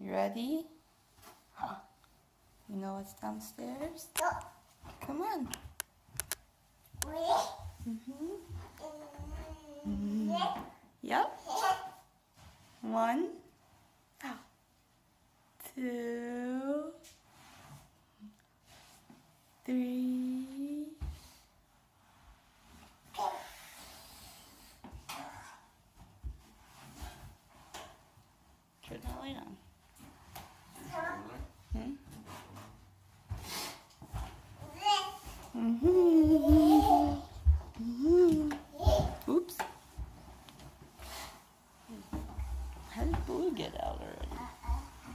You ready? Huh. You know what's downstairs? Come on. Yep. 1, 2, 3. Turn that light on. Oops. How did Blue get out already?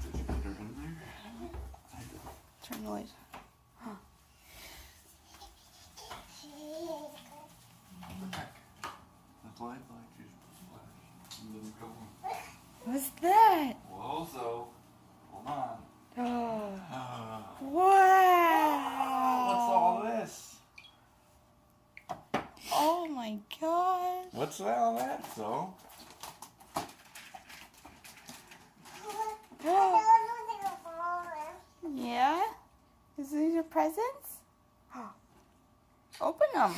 Did you put her in there? I did. Turn the light on. Back. That's why I thought you flash. And then go on. What's that? Whoa, so. Hold on. Oh. What's Wow. all this? Oh my gosh. What's all that, so? Yeah? Is these your presents? Open them.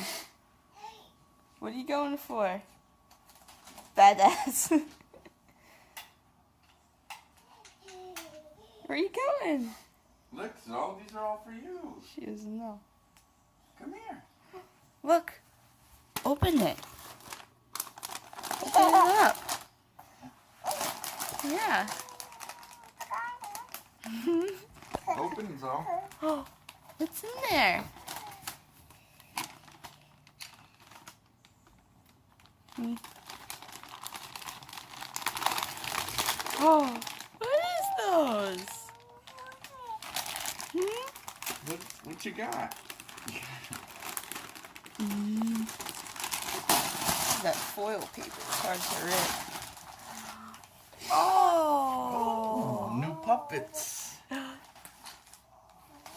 What are you going for? Badass. Where are you going? Look, so these are all for you. She doesn't know. Come here. Look. Open it. Open it up. Yeah. Open, so. Oh, what's in there? Oh, what is those? What you got? That foil paper, it's hard to rip. Oh, New puppets.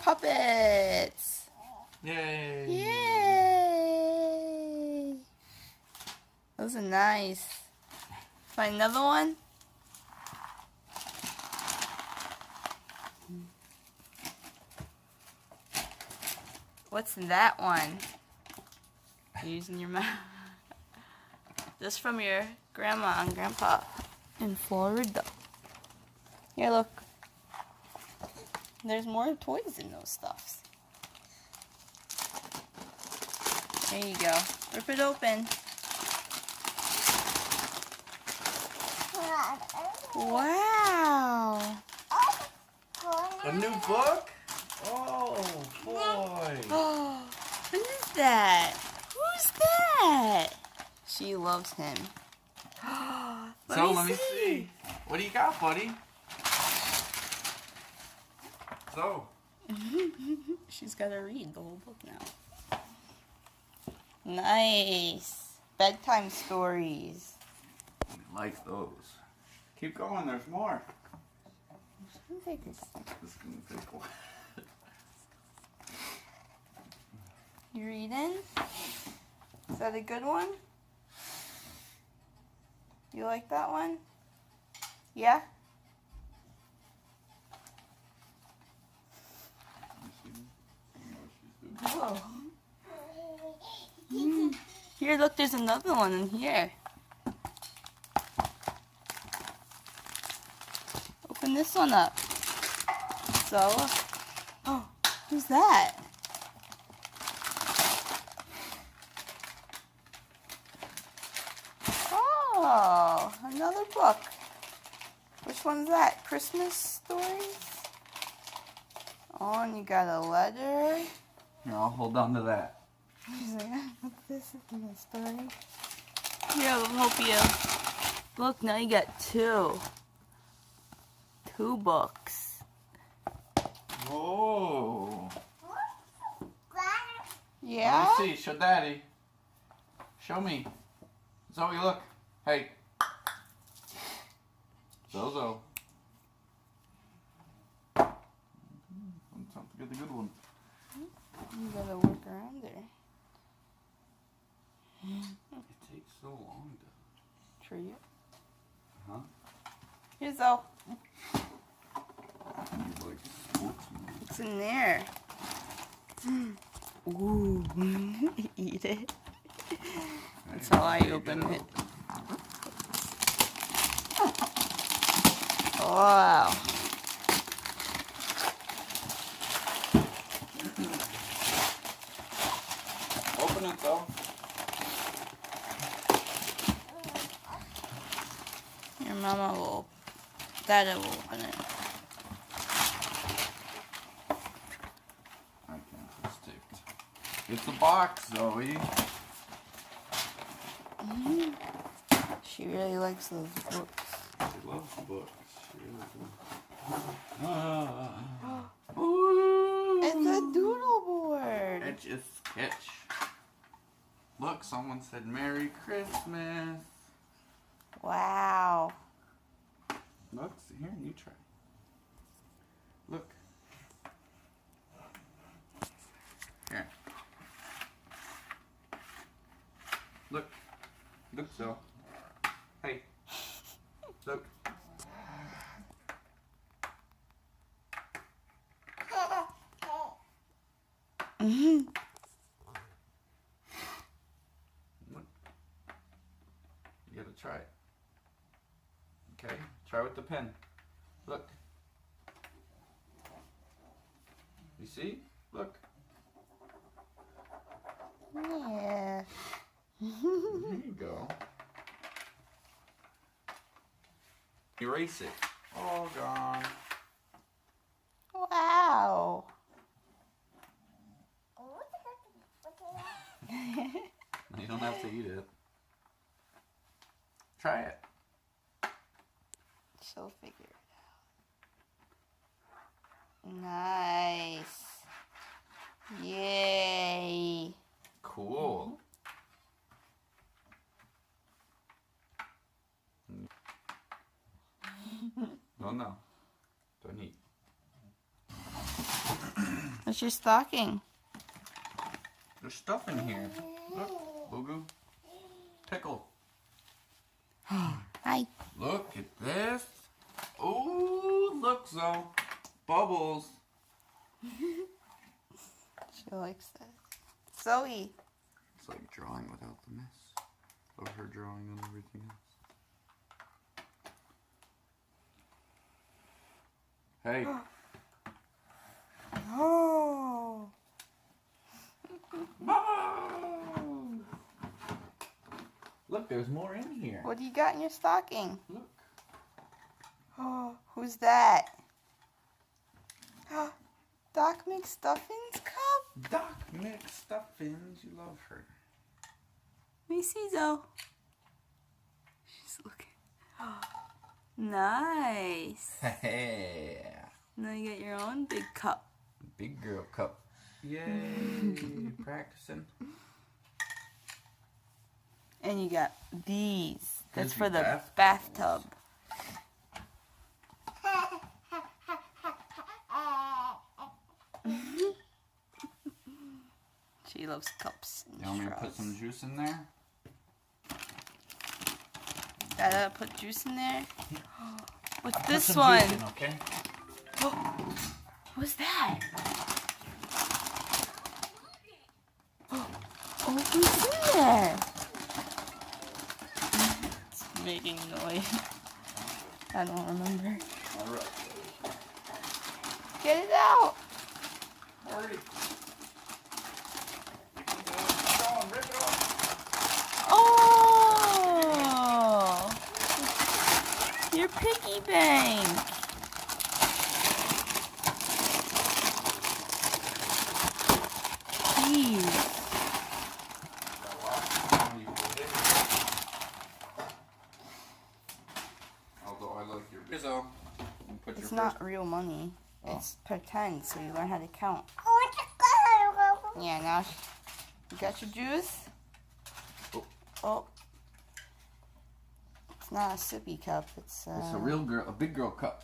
Puppets. Yay. Yay. Those are nice. Find another one? What's that one? Using your mouth. This from your grandma and grandpa in Florida. Here, look. There's more toys in those stuffs. There you go. Rip it open. Wow. A new book? Oh, boy. Oh, what is that? Who's that? She loves him. Let me see. What do you got, buddy? So. She's got to read the whole book now. Nice. Bedtime stories. I like those. Keep going, there's more. Take this. This is going to take a while. You reading? Is that a good one? You like that one? Yeah? Whoa. Here, look, there's another one in here. Open this one up. So, oh, who's that? Oh, another book. Which one's that? Christmas stories? Oh, and you got a letter. Here, I'll hold on to that. He's like, what's this in the story? Here, I'll help you. Look, now you got two. 2 books. Whoa. Yeah? Let me see. Show Daddy. Show me. Zoe, look. Hey. Zozo. Time to get the good one. You gotta work around there. It takes so long to. For you. Huh? Here's all. What's in there? Ooh, eat it. That's how I open it. Wow. Open it though. Your mama will, Dada will open it. I can't, it's taped. It's a box, Zoe. She really likes those books. She loves books. She really does. Ooh. It's a doodle board. Etch a sketch. Look, someone said Merry Christmas. Wow. Look, here, you try. Look. Here. Look. Look, Zoe. Hey. Look. Look. You gotta try it. Okay, try with the pen. Look. You see? Look. Yeah. There you go. Erase it. All gone. Wow. You don't have to eat it. Try it. She'll figure it out. Nice. Yay. Cool. No. Don't eat. What's your stocking? There's stuff in here. Look, Boo-Goo. Pickle. Hi. Look at this. Ooh, look, Zoe. Bubbles. She likes that. Zoe. It's like drawing without the mess of her drawing on everything else. Hey. Oh. Look, there's more in here. What do you got in your stocking? Look. Oh, who's that? Doc McStuffins cup? Doc McStuffins. You love her. Let me see, Zoe. She's looking. Nice. Hey. Now you got your own big cup. Big girl cup. Yay. Practicing. And you got these. That's Frizzy for the bath bathtub. She loves cups and You want me to straws. put some juice in there? Gotta put juice in there. What's Put this some one? juice in, okay? What's that? Oh, who's in there? It's making noise. I don't remember. All right. Get it out. Hurry. Go on, rip it off. Oh! Your piggy bank. Jeez. Although I like your Rizzo. Put It's your not real money. It's pretend, so you learn how to count. Oh. Yeah, now you got your juice? Oh. It's not a sippy cup. It's It's a real girl, a big girl cup.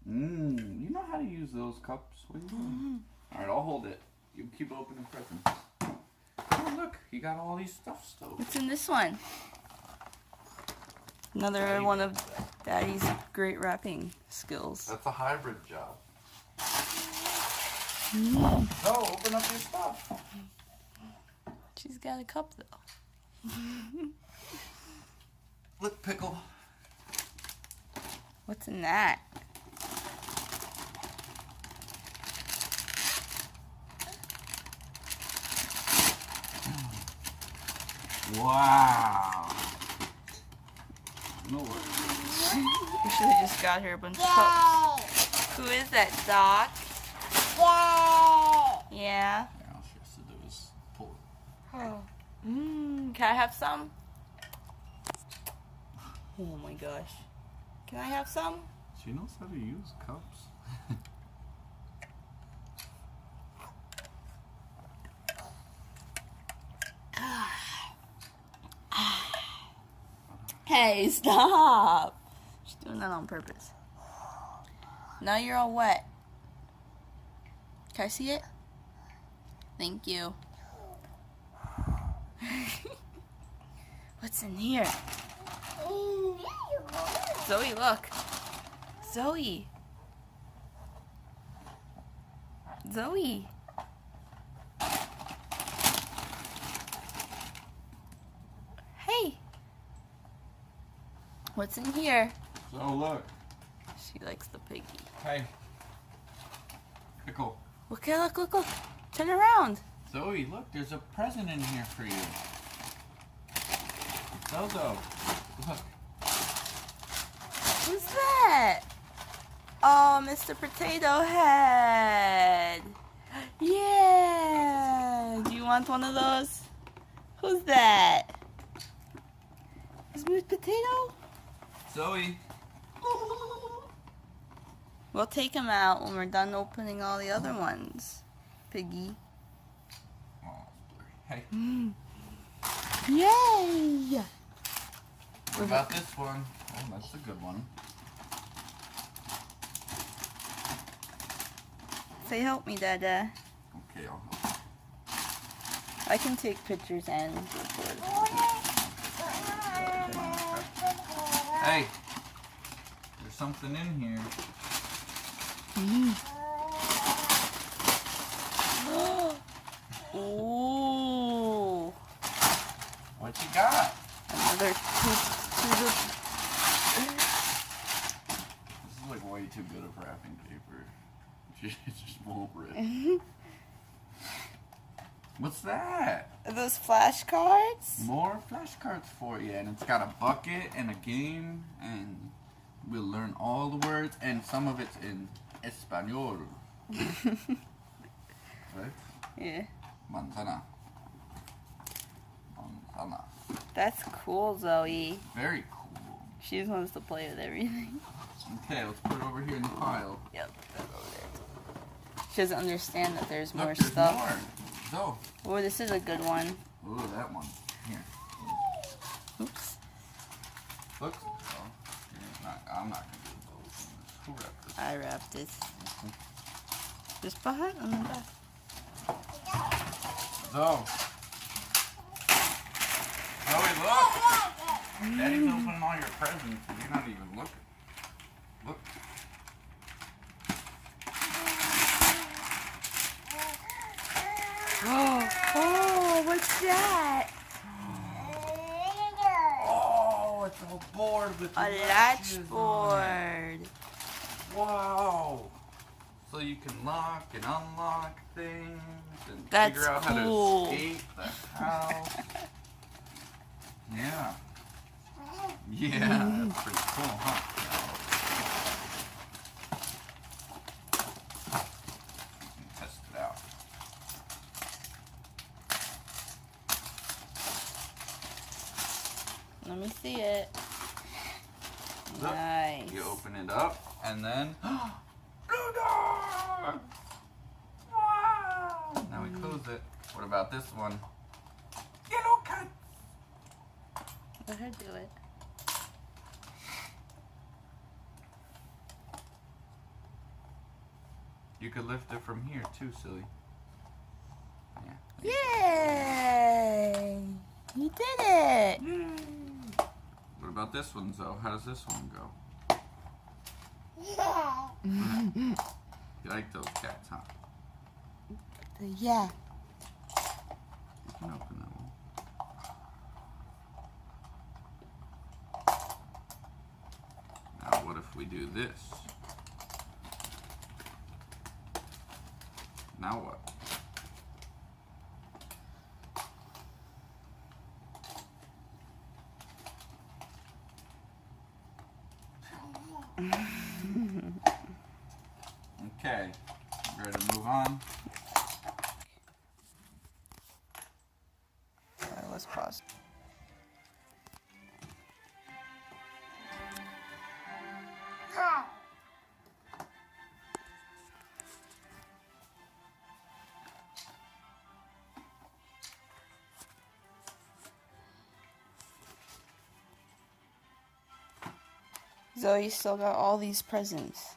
You know how to use those cups? What are you doing? All right, I'll hold it. You keep opening presents. Oh, look, he got all these stuff stowed. What's in this one? Another one of Daddy's great wrapping skills. That's a hybrid job. So, open up your stuff. She's got a cup though. Look, Pickle. What's in that? Wow. No worries. We should have just got her a bunch of cups. Who is that, Doc? Yeah. Yeah, all she has to do is pull it. Oh. Can I have some? Oh my gosh. Can I have some? She knows how to use cups. Hey, stop! She's doing that on purpose. Now you're all wet. Can I see it? Thank you. What's in here? Zoe, look. Zoe. Zoe. Hey. What's in here? So look. She likes the piggy. Hey. Pickle. Look, look. Turn around. Zoe, look, there's a present in here for you. Zozo, look. Who's that? Oh, Mr. Potato Head. Yeah. Do you want one of those? Who's that? Is Miss Potato? Zoe. We'll take him out when we're done opening all the other ones. Piggy. Oh, hey. Yay! What about this one? Oh, that's a good one. Say help me, Dada. Okay, I'll help. I can take pictures and record. Hey, there's something in here. Ooh. What you got? Another This is like way too good of wrapping paper. She just won't rip. What's that? Are those flashcards? More flashcards for you, and it's got a bucket and a game, and we'll learn all the words, and some of it's in Espanol. Right? Yeah. Manzana. Manzana. That's cool, Zoe. Very cool. She just wants to play with everything. Okay, let's put it over here in the pile. Yep, that's over there. She doesn't understand that there's more Look, there's stuff. more. So. Oh, this is a good one. Ooh, that one. Here. Oops. Look. Oh, I'm not gonna do those. Who wrapped this? I wrapped this. Just behind on the back. So. Zoe, look! Daddy's opening all your presents and you're not even looking. Look. Oh, what's that? Oh, it's a board with A latch board. Wow. So you can lock and unlock things and That's figure out cool. how to escape the house. Yeah. Yeah, that's pretty cool, huh? Test it out. Let me see it. Look, Nice. you open it up and then blue dog! Wow! Now we close it. What about this one? Yellow cat! Let her do it. You could lift it from here too, silly. Yeah. Yay! You did it! What about this one, Zoe? How does this one go? You like those cats, huh? Yeah. You can open that one. Now what if we do this? Now what? Okay, ready to move on? Alright, let's pause. Zoe still got all these presents.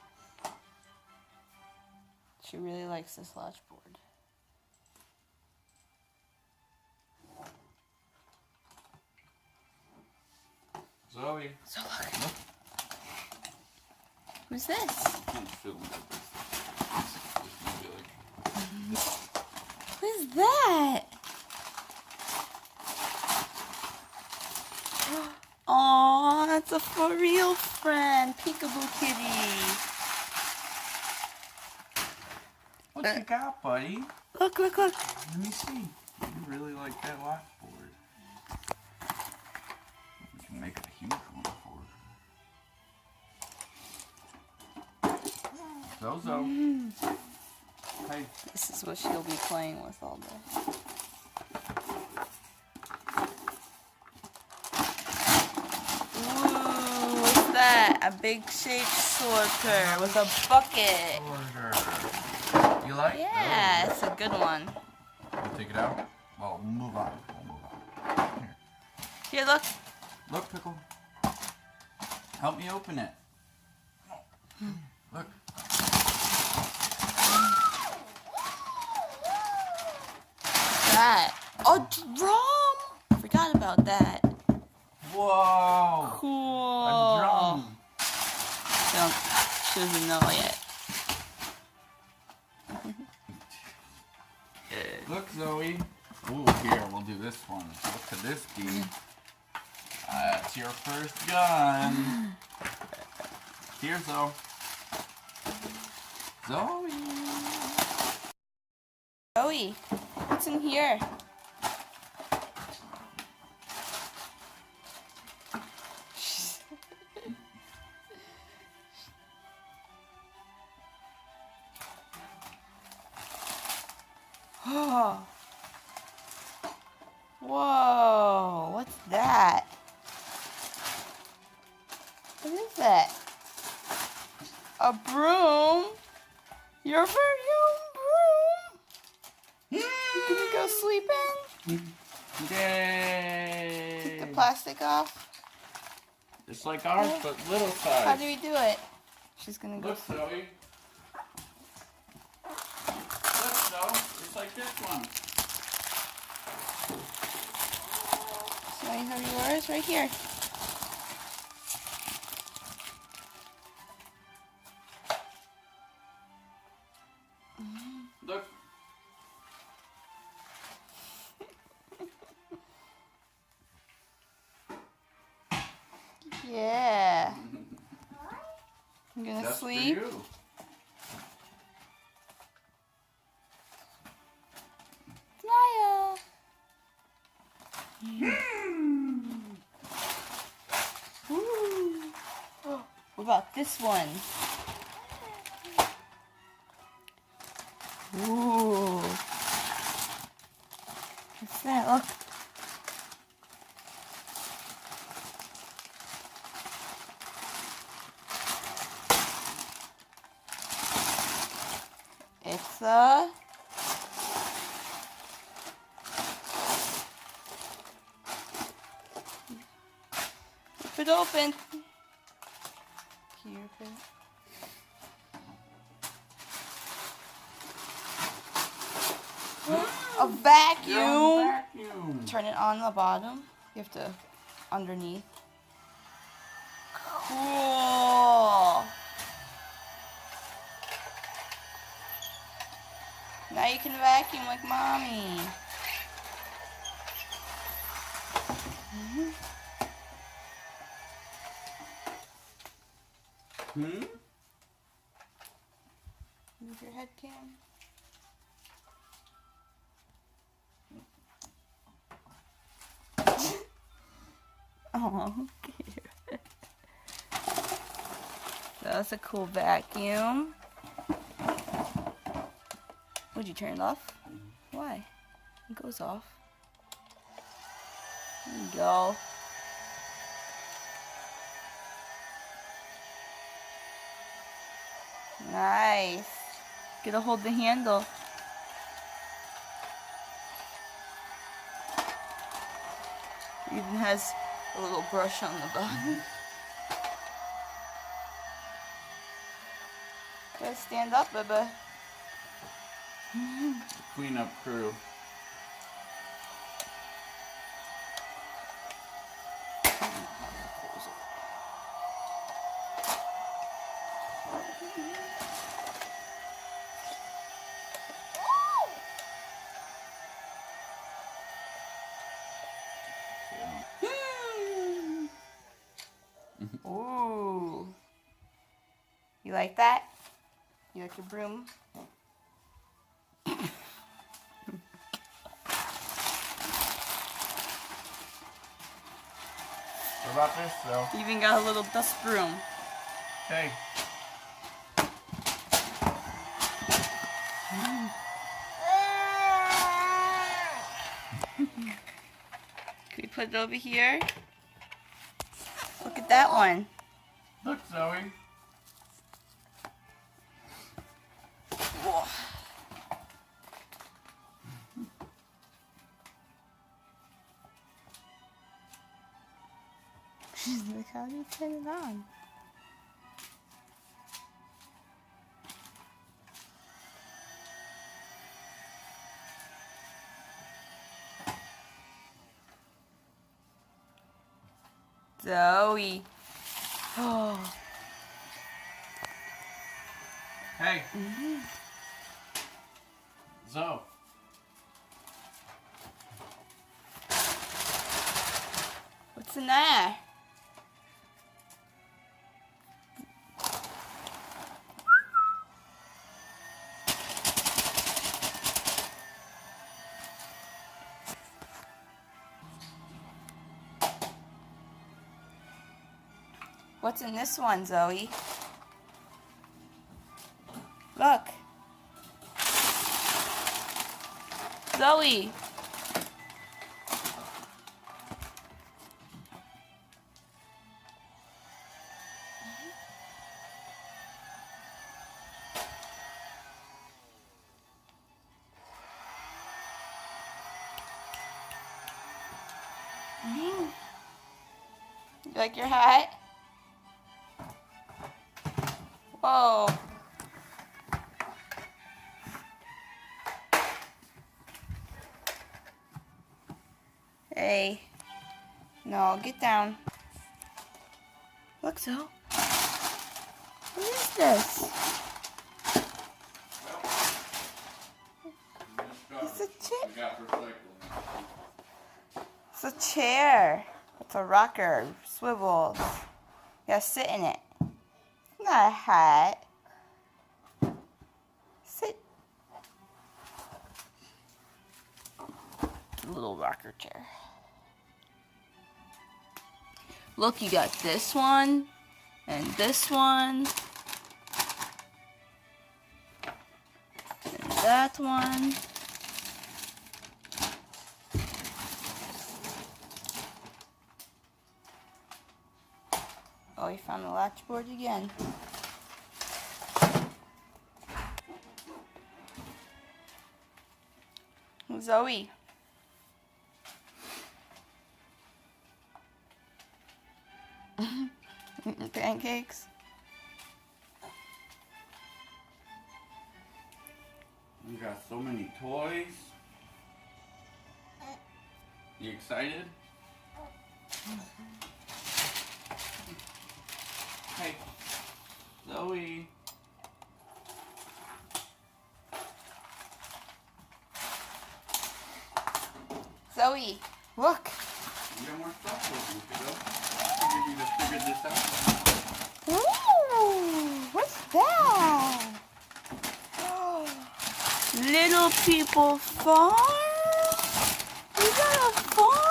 She really likes this latch board. Zoe. So look. Who's this? I can't film it. Who's that? Aw, that's a for real friend, Peekaboo Kitty. What you got, buddy? Look, look, look. Let me see. You really like that latch board. We can make it a huge one for her. Zozo. Hey. This is what she'll be playing with all day. Ooh, what's that? A big shaped sorter with a bucket. Order. You like? Yeah, it's a good one. We'll take it out. Well, we'll move on. Here. Here, look. Look, Pickle. Help me open it. Look. That. A drum! Forgot about that. Whoa. Cool. A drum. She doesn't know yet. Look, Zoe. Ooh, here, we'll do this one. What could this be? That's your first gun. Here, Zoe. Zoe. Zoe, what's in here? Oh. Whoa, what's that? What is that? A broom? Your very own broom? You gonna go sleep in? Yay! Take the plastic off? Just like ours, but little size. How do we do it? She's gonna go Look, sleep. Zoe. Look, Zoe. It's like this one. So you have yours right here. Look. Yeah. I'm gonna That's sleep. for you. Smile. Ooh. Oh, what about this one? Ooh. What's that? Look. It's a rip it open. Can you rip it? A vacuum. Vacuum. Turn it on the bottom. You have to underneath. Cool. Now you can vacuum like mommy. Hmm? Move your head cam. Oh, cute. That's a cool vacuum. Would you turn it off? Why? It goes off. There you go. Nice. Get a hold of the handle. It even has a little brush on the bottom. Gotta stand up, Bubba. Cleanup crew. Ooh. You like that? You like your broom? What about this though? You even got a little dust broom. Hey. Can we put it over here? Look at that one. Look, Zoe. Whoa. She's like, how do you turn it on? Zoe. Oh. Hey. Zoe. What's in there? What's in this one, Zoe? Look. Zoe. You like your hat? Whoa. Hey. No, get down. Look, Zoe. What is this? It's a chair. It's a chair. It's a rocker. Swivels. You gotta sit in it. It's not a hat. Sit. It's a little rocker chair. Look, you got this one, and this one, and that one. Oh, you found the latchboard again. Zoe. Pancakes. We got so many toys. You excited? Hey, Zoe. Zoe, look. We got more stuff with you, kiddo. You just figured this out. Ooh, what's that? Little People Farm? You got a farm?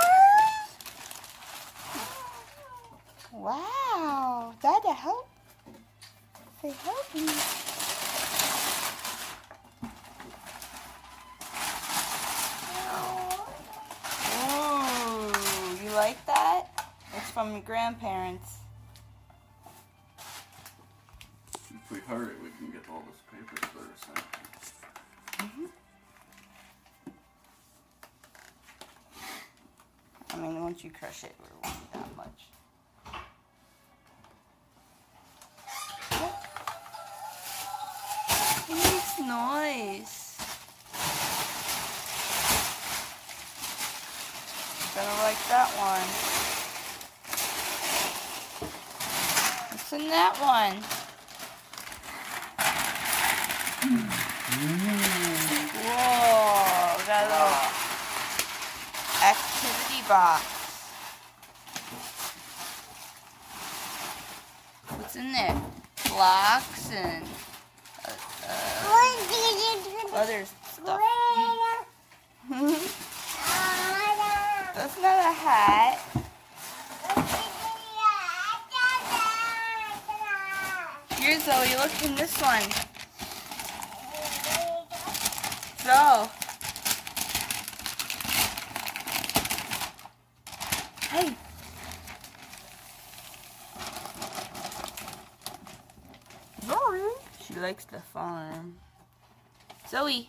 Wow, Dada, help. Say help me. Ooh, you like that? It's from your grandparents. If we hurry, we can get all this paper to the recycling. I mean, once you crush it, it won't be that much. It makes noise. Gonna like that one. What's in that one? Whoa, got a little activity box. What's in there? Blocks and other stuff. That's not a hat. Here, Zoe, look in this one. So, hey. Zoe. She likes the farm. Zoe.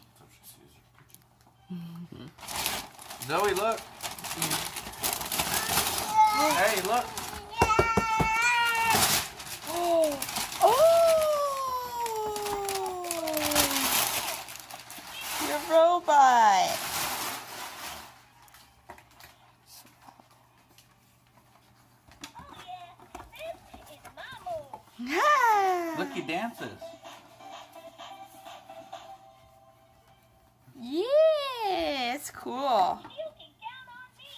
Zoe, look. Hey, look. Oh. Your robot. Look, he dances. Yeah, it's cool. You can count on me.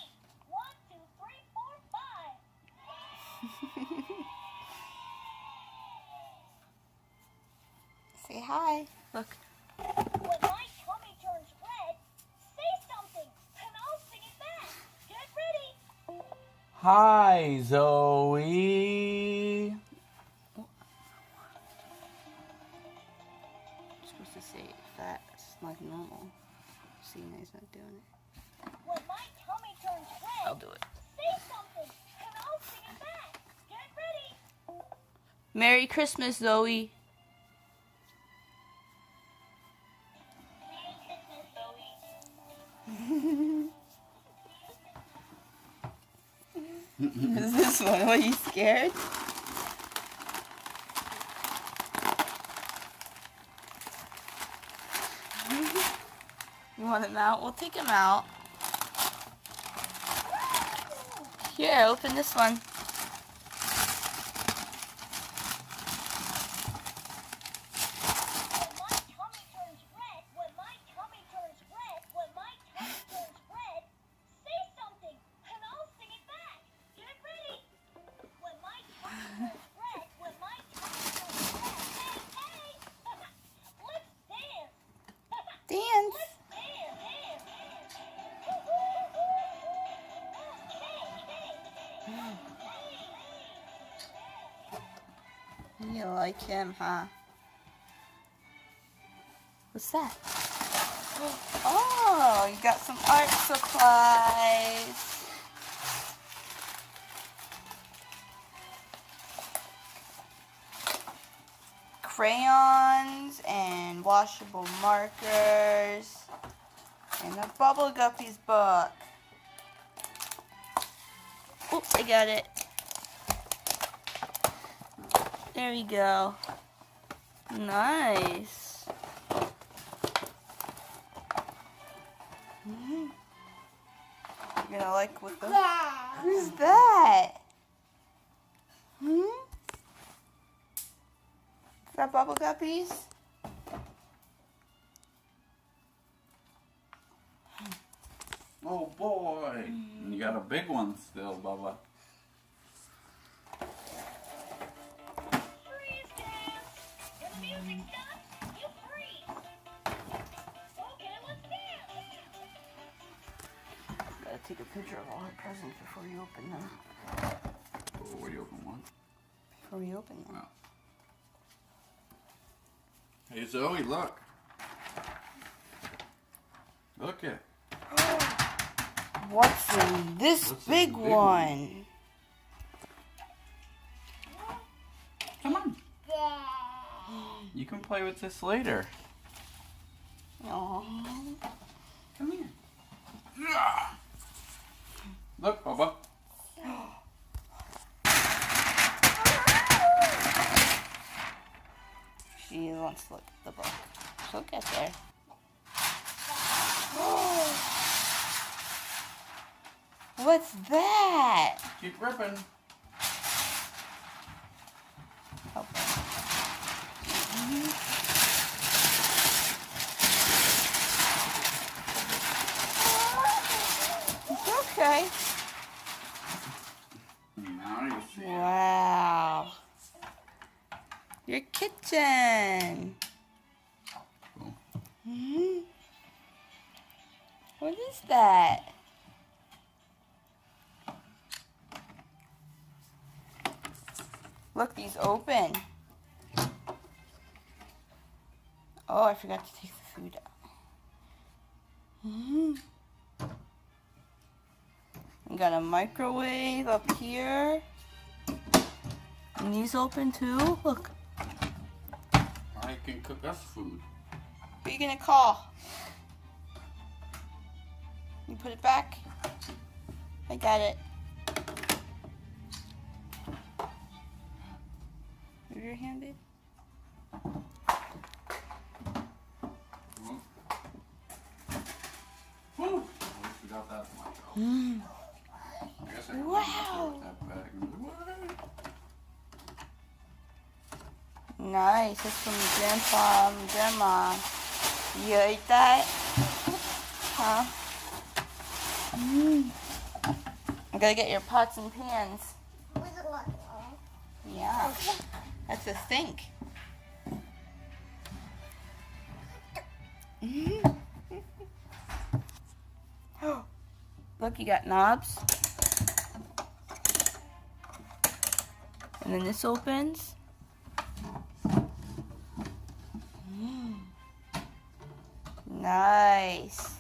1, 2, 3, 4, 5. Say hi. Look. When my tummy turns red, say something, and I'll sing it back. Get ready. Hi, Zoe. I'm supposed to say that like normal. See, now he's not doing it. When my tummy turns I'll red, do it. say something, and I'll sing it back. Get ready. Merry Christmas, Zoe. Merry Christmas, Zoe. Is this one? Are you scared? You want him out? We'll take him out. Here, open this one. When my tummy turns red, when my tummy turns red, when my tummy turns red, say something, and I'll sing it back. Get ready. When my tummy turns red, when my tummy turns red, hey, hey. Let's dance. Dance. Let's dance, dance, dance. You like him, huh? What's that? Oh, you got some art supplies. Crayons and washable markers and a Bubble Guppies book. Oops, I got it. There we go. Nice. You're gonna like what the... Who's that? Is that Bubble Guppies? Oh boy. And you got a big one still, Bubba. Freeze dance! When the music stops, you freeze! Okay, let's dance! Gotta take a picture of all her presents before you open them. Oh, what do you open one? Before you open them. Wow. Hey Zoe, look. Look it. What's in this What's big in the big one? Come on. You can play with this later. Aww. Come here. Yeah. Look, Bubba. She wants to look at the book. She'll get there. What's that? Keep ripping. Okay. It's okay. Now you see it. Wow. Your kitchen. Cool. Hmm. What is that? Look, these open. Oh, I forgot to take the food out. We got a microwave up here. And these open too. Look, I can cook us food. who are you gonna call? You put it back? I got it. Move your hand, babe. Woo! At least we got that one. I guess I can Wow. that bag. Nice. That's from Grandpa and Grandma. You ate that? Huh? I gotta get your pots and pans. Yeah. That's a sink. Look, you got knobs. And then this opens. Nice.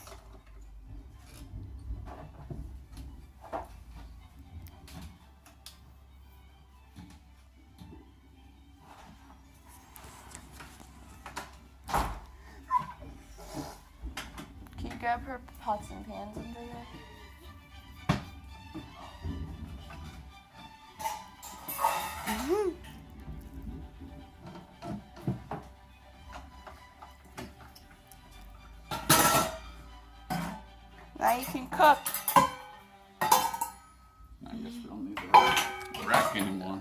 Can you grab her pots and pans under there? Now you can cook. I guess we don't need the rack anymore.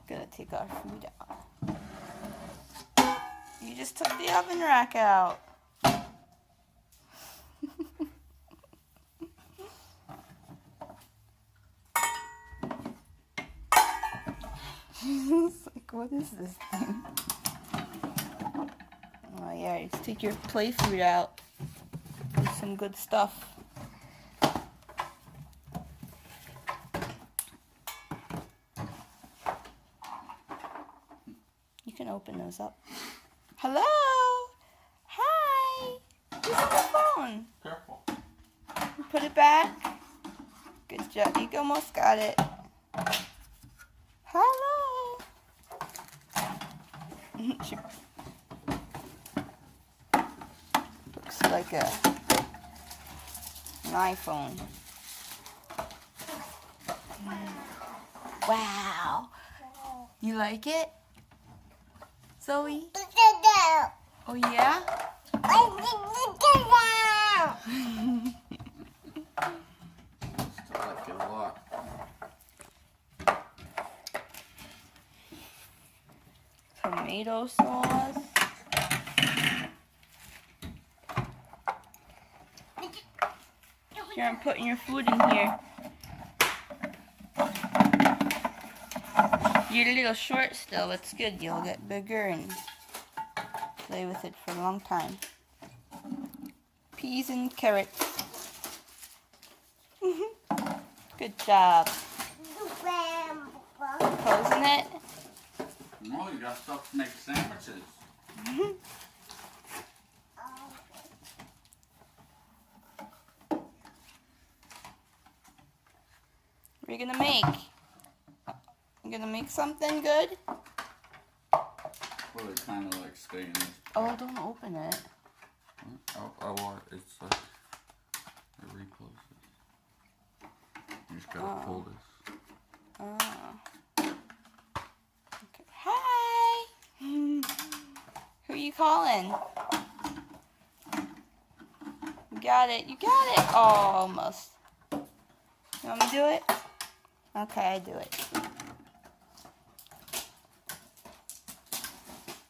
Gonna take our food out. You just took the oven rack out. It's like, what is this thing? Oh yeah, just take your play food out. There's some good stuff. You can open those up. Hello? Hi! Who's on the phone? Careful. Put it back. Good job. You almost got it. Hello. She looks like an iPhone. Wow. You like it? Zoe? Oh yeah? Still like it a tomato sauce. Here, I'm putting your food in here. You're a little short still. It's good. You'll get bigger and play with it for a long time. Peas and carrots. Good job. Closing it. Oh, you got stuff to make sandwiches. What are you gonna make? You gonna make something good? Well, they kind of like stay in this. Oh, don't open it. It's like it recloses. You just gotta pull this. Oh. Okay. Hi. Who are you calling? You got it. You got it. Oh, almost. You want me to do it? Okay, I do it.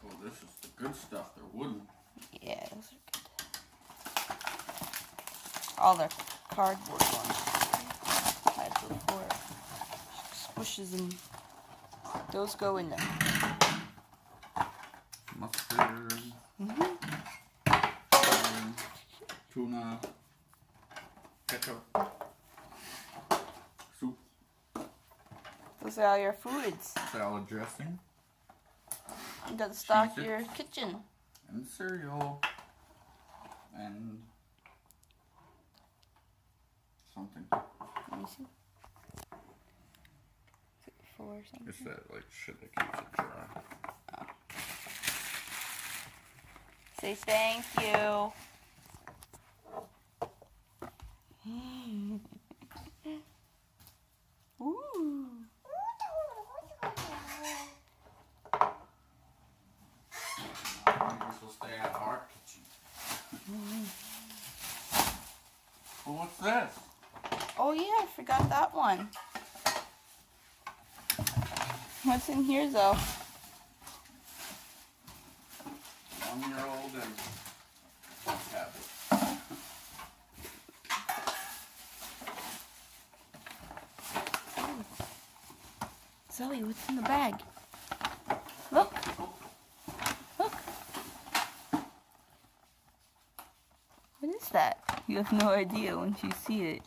Oh, this is the good stuff. They're wooden. Yeah, those are good. All the cardboard ones I had before. Squishes them. Those go in there. Mustard. Tuna. Ketchup. Soup. Those are all your foods. Salad dressing. You gotta stock Cheez-Its. your kitchen. And cereal. And something. Let me see. Is it 4 or something? It's that like shit that keeps it dry. Say thank you. Ooh. This will stay out of our kitchen. Well, what's this? Oh yeah, I forgot that one. What's in here though? 1-year-old and habit. Zoe, what's in the bag? Look. Look. What is that? You have no idea once you see it.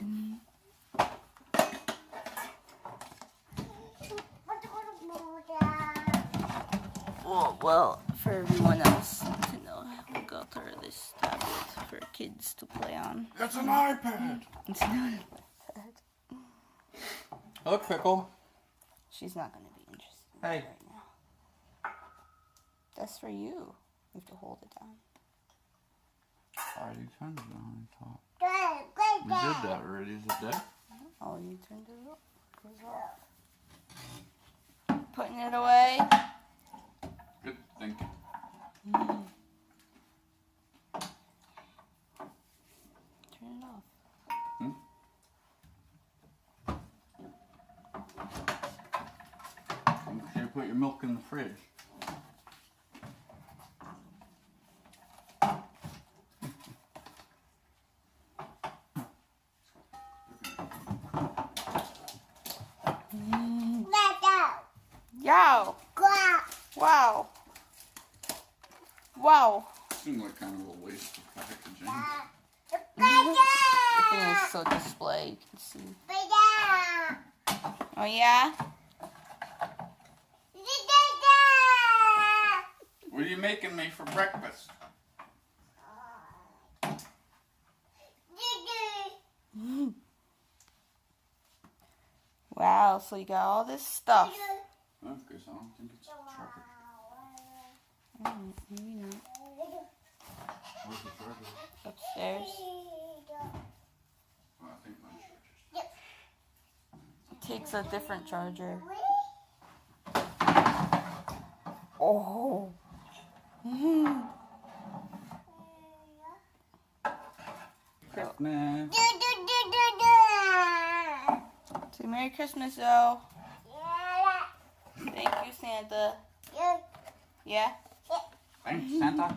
Well, for everyone else to know, we got her this tablet for kids to play on. It's an iPad. It's not an iPad. Look, Pickle. She's not going to be interested in Hey. it right now. That's for you. You have to hold it down. Already turned it on top. We did that already. Is it dead? Oh, you turned it off. It goes off. Putting it away. Good thinking. Turn it off. Make sure you put your milk in the fridge. Yow! Wow! Wow! Seemed like kind of a waste of packaging. The thing is so display, you can see. Oh yeah? What are you making me for breakfast? Wow, so you got all this stuff. Well, because I don't think it's chocolate. Maybe not. Where's the charger? Upstairs. Well, I think my charger's. It takes a different charger. Oh. Christmas. Say Merry Christmas, though. Thank you, Santa. Yeah? Thanks, Santa.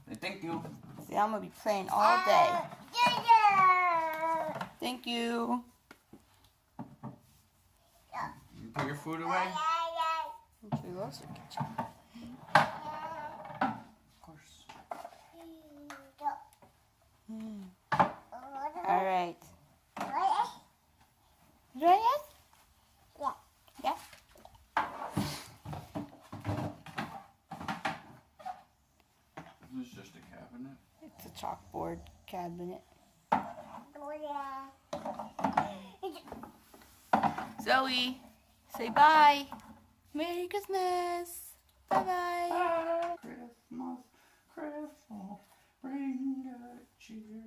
Say thank you. See, I'm gonna be playing all day. Thank you. You put your food away? Should we go to the kitchen? Of course. All right. Right? Yeah. This is just a cabinet. It's a chalkboard cabinet. Zoe, say bye. Merry Christmas. Bye-bye. Christmas, Christmas, bring good cheer.